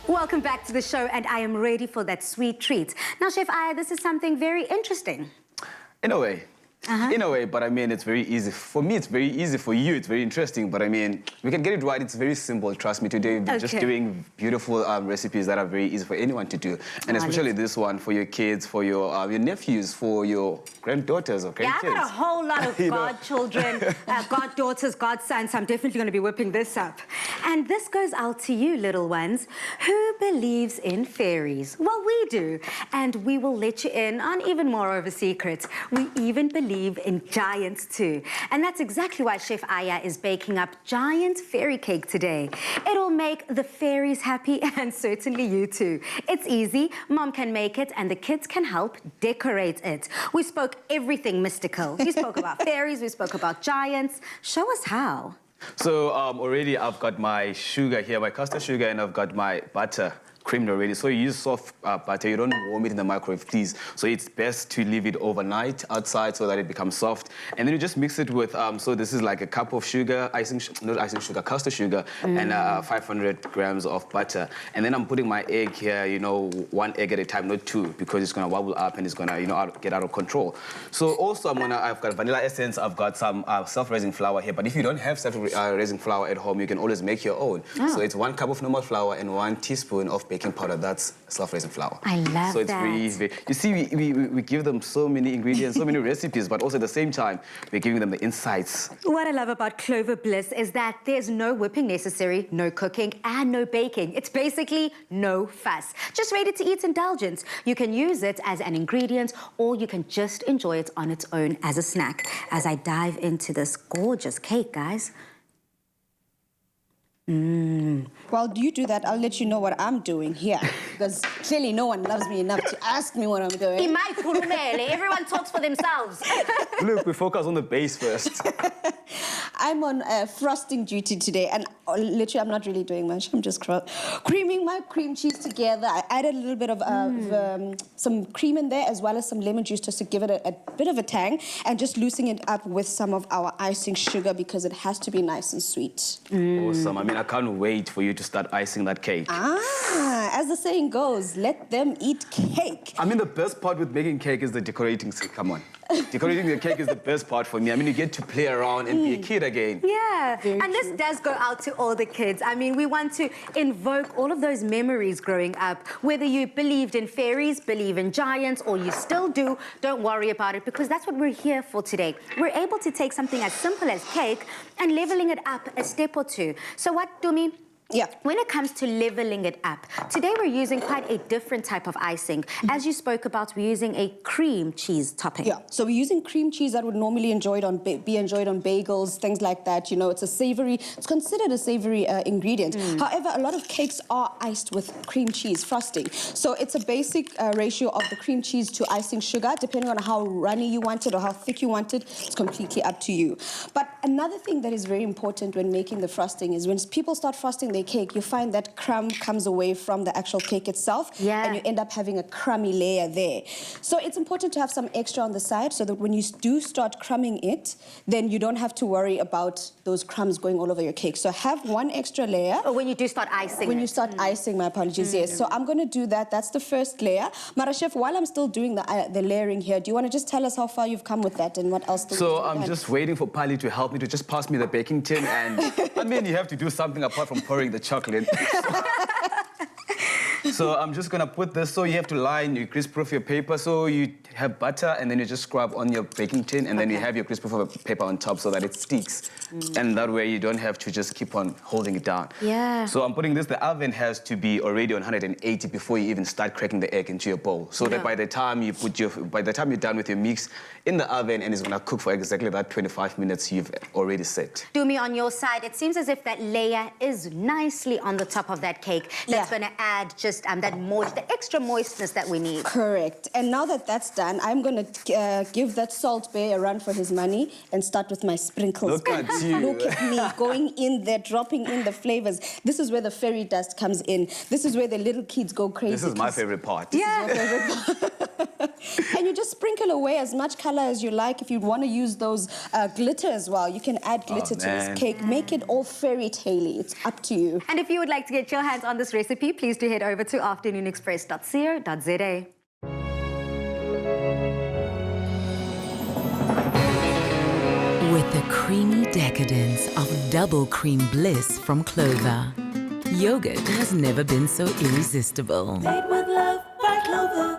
Welcome back to the show, and I am ready for that sweet treat. Now, Chef Aya, this is something very interesting. In a way. In a way, but I mean, it's very easy. For me, it's very easy. For you, it's very interesting. But I mean, we can get it right. It's very simple. Trust me, today we're just doing beautiful recipes that are very easy for anyone to do. And especially this one for your kids, for your nephews, for your granddaughters or grandkids. Yeah, I got a whole lot of godchildren, goddaughters, godsons. So I'm definitely going to be whipping this up. And this goes out to you, little ones. Who believes in fairies? Well, we do. And we will let you in on even more of a secret. We even believe in giants too. And that's exactly why Chef Aya is baking up giant fairy cake today. It'll make the fairies happy and certainly you too. It's easy, Mom can make it and the kids can help decorate it. We spoke everything mystical. We spoke about fairies, we spoke about giants. Show us how. So already I've got my sugar here, my custard sugar, and I've got my butter creamed already. So you use soft butter, you don't warm it in the microwave, please. So it's best to leave it overnight outside so that it becomes soft. And then you just mix it with, so this is like a cup of sugar, custard sugar, and 500 grams of butter. And then I'm putting my egg here, you know, 1 egg at a time, not 2, because it's gonna wobble up and it's gonna, you know, get out of control. So also I've got vanilla essence, I've got some self-raising flour here, but if you don't have self-raising flour at home, you can always make your own. So it's 1 cup of normal flour and 1 teaspoon of baking powder. That's self-raising flour. I love that. So it's very easy. You see, we give them so many ingredients, so many recipes, but also at the same time, we're giving them the insights. What I love about Clover Bliss is that there's no whipping necessary, no cooking, and no baking. It's basically no fuss. Just ready to eat indulgence. You can use it as an ingredient, or you can just enjoy it on its own as a snack. As I dive into this gorgeous cake, guys. While you do that, I'll let you know what I'm doing here. Because clearly no one loves me enough to ask me what I'm doing. Everyone talks for themselves. Look, we focus on the base first. I'm on frosting duty today, and literally I'm not really doing much. I'm just creaming my cream cheese together. I added a little bit of some cream in there, as well as some lemon juice, just to give it a bit of a tang, and just loosening it up with some of our icing sugar, because it has to be nice and sweet. Awesome. I mean, I can't wait for you to start icing that cake. As the saying goes, let them eat cake. I mean, the best part with making cake is the decorating. Come on. Decorating the cake is the best part for me. I mean, you get to play around and be a kid again. Yeah, Very and this does go out to all the kids. I mean, we want to invoke all of those memories growing up. Whether you believed in fairies, believe in giants, or you still do, don't worry about it, because that's what we're here for today. We're able to take something as simple as cake and leveling it up a step or two. So what, Dumi? Yeah. When it comes to leveling it up, today we're using quite a different type of icing. As you spoke about, we're using a cream cheese topping. Yeah, so we're using cream cheese that would normally be enjoyed on bagels, things like that. You know, it's considered a savory ingredient. However, a lot of cakes are iced with cream cheese frosting. So it's a basic ratio of the cream cheese to icing sugar, depending on how runny you want it or how thick you want it. It's completely up to you. But another thing that is very important when making the frosting is when people start frosting their cake, you find that crumb comes away from the actual cake itself, and you end up having a crummy layer there. So it's important to have some extra on the side, so that when you do start crumbing it, then you don't have to worry about those crumbs going all over your cake. So have 1 extra layer. Or when you do start icing. When you start icing, my apologies, yes. So I'm going to do that. That's the first layer. Mara Chef, while I'm still doing the layering here, do you want to just tell us how far you've come with that and what else? So I'm just waiting for Pali to help me to just pass me the baking tin, and I mean, you have to do something apart from pouring the chocolate. So I'm just gonna put this, so you have to line, you crisp-proof your paper, so you have butter, and then you just scrub on your baking tin, and then you have your crisp-proof paper on top so that it sticks. And that way you don't have to just keep on holding it down. Yeah. So I'm putting this, the oven has to be already on 180 before you even start cracking the egg into your bowl. So that by the time you're done with your mix in the oven, and it's gonna cook for exactly that 25 minutes you've already set. Dumi, on your side, it seems as if that layer is nicely on the top of that cake. That's gonna add just the extra moistness that we need. Correct. And now that that's done, I'm going to give that Salt Bae a run for his money and start with my sprinkles. Look at you. Look at me going in there, dropping in the flavors. This is where the fairy dust comes in. This is where the little kids go crazy. This is my favorite part. Yeah. And you just sprinkle away as much color as you like. If you want to use those glitter as well, you can add glitter to this cake. Make it all fairy tale-y. It's up to you. And if you would like to get your hands on this recipe, please do head over to afternoonexpress.co.za. With the creamy decadence of double cream bliss from Clover, yogurt has never been so irresistible. Made with love by Clover.